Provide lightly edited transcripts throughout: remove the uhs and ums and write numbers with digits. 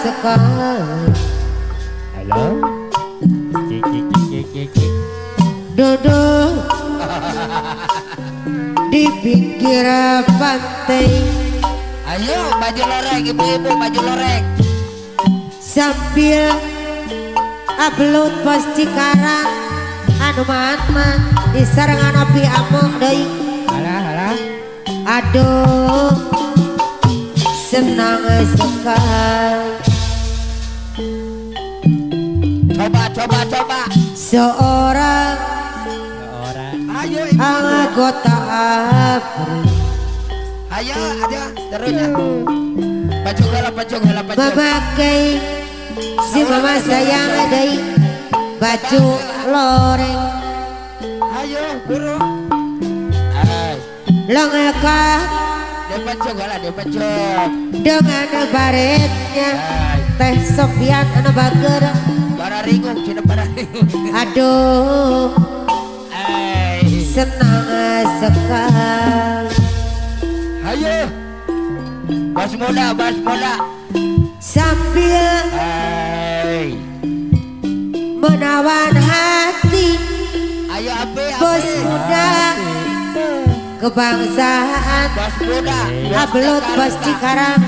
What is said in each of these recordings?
sekali. Halo. Cik. Duduk di pinggir pantai. Ayo baju loreng ibu-ibu, baju loreng. Sambil upload post Cikarang anu man di sarangan api amok deui. Halah. Aduh senang sekali. Coba. Seorang Ayo ibu. anggota ABRI Ayo terusnya. Baju gala. memakai si mama sayang deui baju loreng. Ayo buru. Lengkap Dia pacok dengan baretnya Teh Sofian anu bager. Bararingung, cina bararingung. Aduh senang sekali. Ayo bas muda. Sambil menawan hati Ayo api. bos muda kebangsaan Bos muda. upload bos Cikarang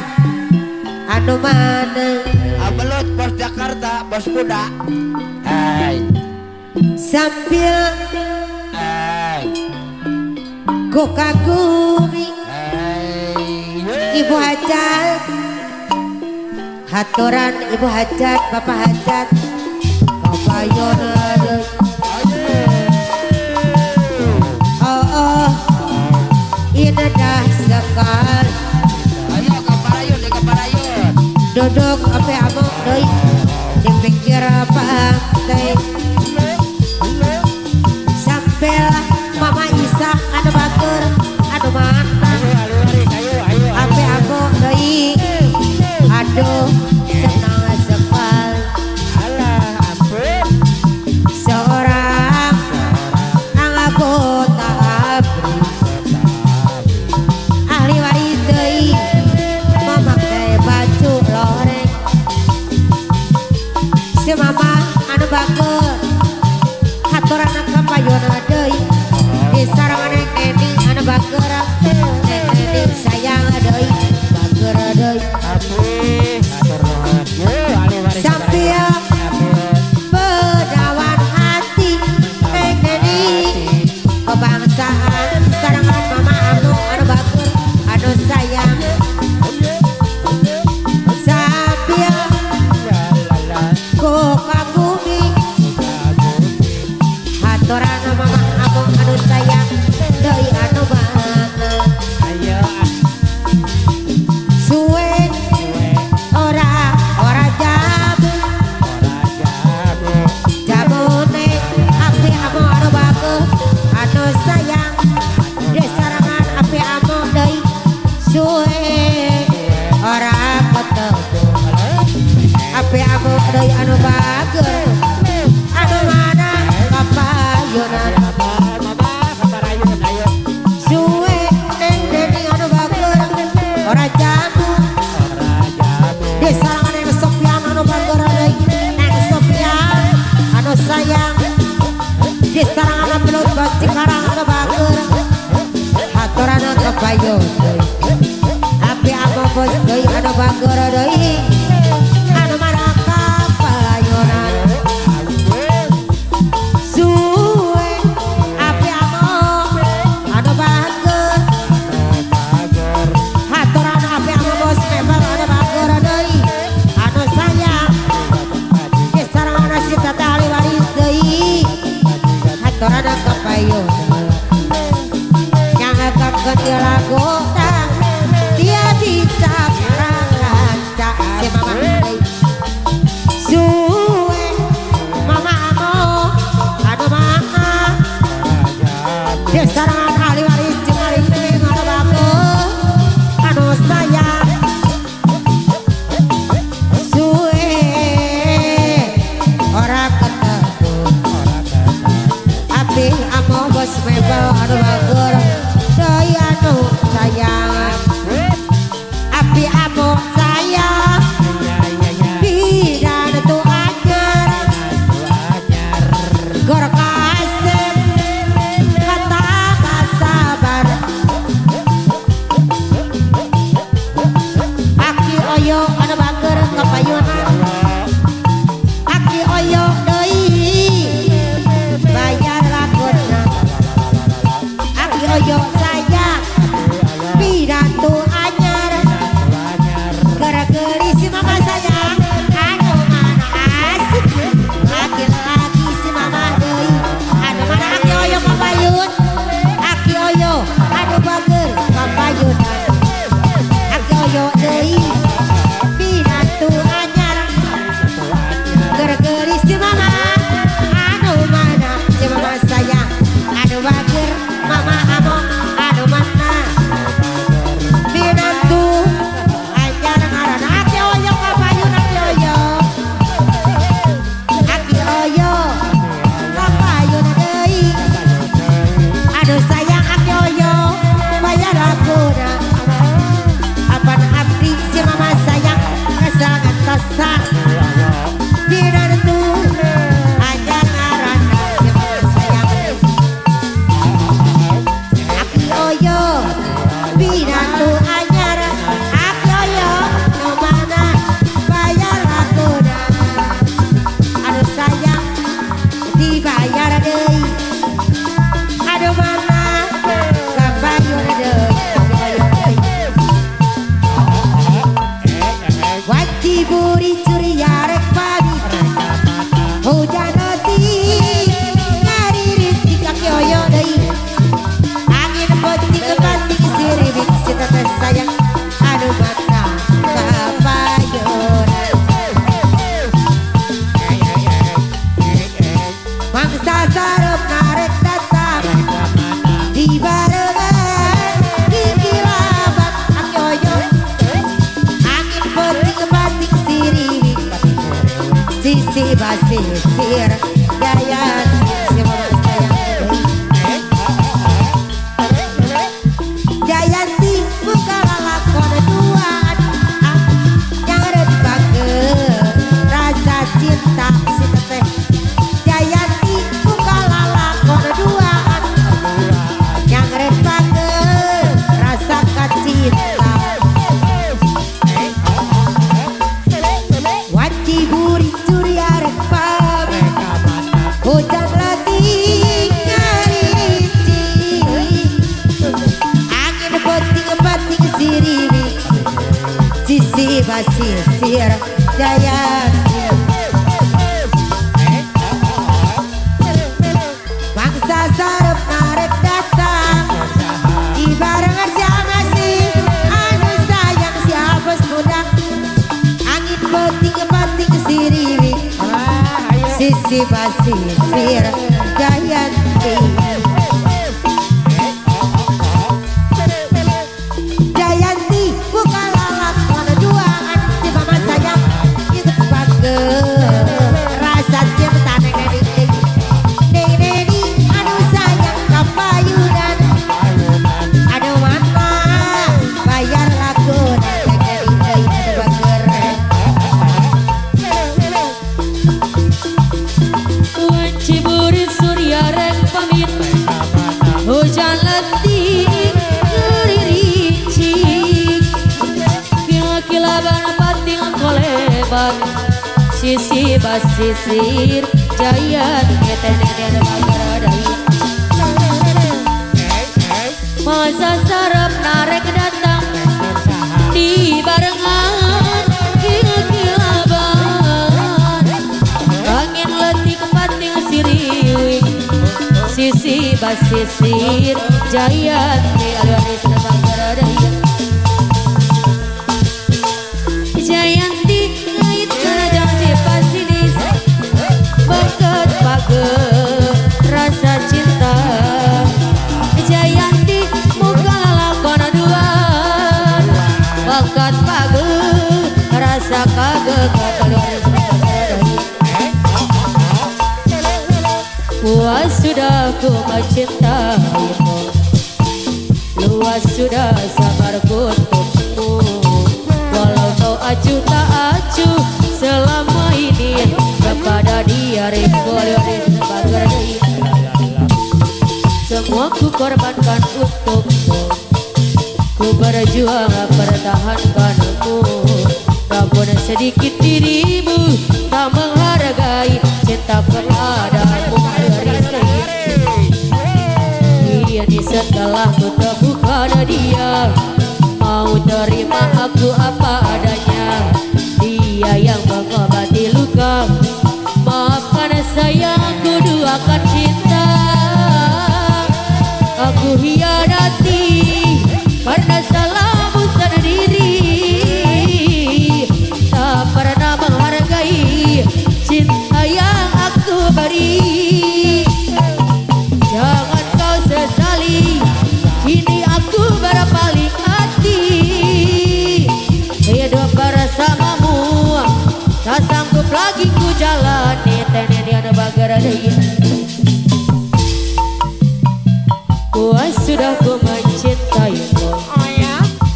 anu mana Abelut bos Jakarta, bos muda. sambil ku kagumi Ibu Hajat, haturan Ibu Hajat, Bapak Hajat, kabayona deui. Oh, indah sekali. Ayo kaparayun. Duduk ape amok deui di pinggir pantai. Sambil Mama Isa anu bager, anu mantap. Ape amok deui. Aduh, senang sekali. Seorang anggota ABRI ahli waris deui memakai baju loreng. Si mama anu bager haturan kapayona deui di sarangan Neng anu bager. Neng sayang deui bager deui. Sambil pedawan hati Neng kebangsaan sarangan mama anu bager anu sayang. Sambil ku kagumi haturan mama anu sayang deui anu bager. Suwe ora jamune api amo anu bager anu sayang di sarangan api amo deui. Suwe ora ketemu api amo deui anu bager anu mana kapayunan. Suwe Neng Deni anu bager ora jamu di sarangan Neng Sofian anu bager deui. Neng Sofian anu sayang di sarangan upload bos Cikarang anu bager haturan kapayun deui. Api amo bos deui anu bager deui anu mana kapayunan. Suwe api amo anu bager haturan api amo bos member anu bager deui anu sayang di sarangan si tata ahli waris deui haturan kapayun. Yang akan lagu dia bisa rancak rasa Bidan tu aja ngaran sayang Aki oyo Bidan tu anyar Aki oyo no mana bayar aku dah Aduh sayang dibayar deh Aduh mana kabayar deh Wajib buri curi yarek pagi hujan roti ngaririt di kaki oyo dei angin poti kepating siribik cita sayang aduh mata kapayon mangsa sarap narek datang di barengan gigi labat kaki oyo angin poti kepating siribik sisi basisir gayan semua sayang Jayanti buka lakon duaan yang ada di bager rasa cinta si teteh Jayanti buka lakon duaan yang ada di bager rasa cinta wajib buri curi arek pami hujan latih ngarici angin peting siribi sisi basisir Jayanti bangsa sarap narek datang di barengan siapa sih anu sayang siapa semudah angin peting siribi sisi basisir Jayanti Jayanti buka lakon duaan si mama sayang itu bager rasa cinta neng aduh sayang kapayunan aduh mana bayar lakon neng bager Ciburit surya rek pamit hujan letih ngerincik kila-kilaban pating koleban sisi basisir Jayan ketenen magaradai masa sarap narek datang di barengan kila-kilaban angin letih kepating siriwik sisi basisir Jayanti aluanis magaradai Jayanti ngait kerajang di pasinis bakat pager rasa cinta Jayanti muka lakon duaan bakat pager rasa kagek aluanis magaradai Puas sudah ku mencintaimu luas sudah sabarku untukmu walau kau acuh tak acuh selama ini kepada dia revolusi sebagai semua ku korbankan untukmu ku berjuang pertahankanmu namun sedikit dirimu tak menghargai cinta kepadamu ini setelah ku temukan dia mau terima aku apa adanya dia yang mengobati luka maafkan sayang aku duakan cinta aku hianati karena salahmu sendiri tak pernah menghargai cinta yang aku beri jangan kau sesali kini aku berpaling hati hidup bersamamu tak sanggup lagi ku jalani tenedian bagaradai puas sudah ku mencintaimu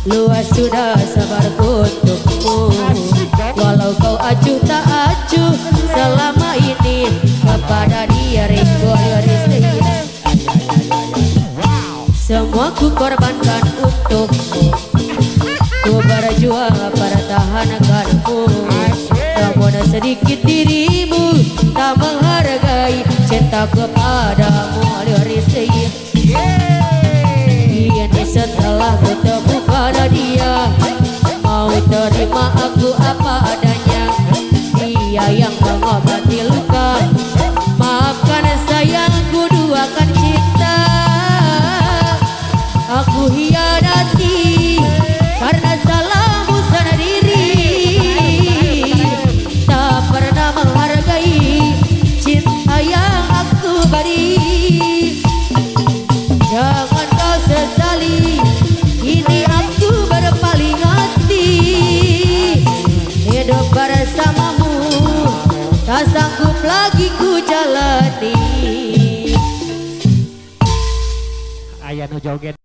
luas sudah sabarku untukmu walau kau sedikit dirimu tak menghargai cinta kepadamu Rizky. Ini setelah ku temukan dia mau terima aku apa adanya. Dia yang mengobati luka, maafkan sayangku, duakan cinta. Aku hianati karena salahmu sana diri, tak pernah menghargai cinta yang aku beri. Jangan kau sesali, ini aku berpaling hati. Hidup bersamamu tak sanggup lagi ku jalani. Aya nu joget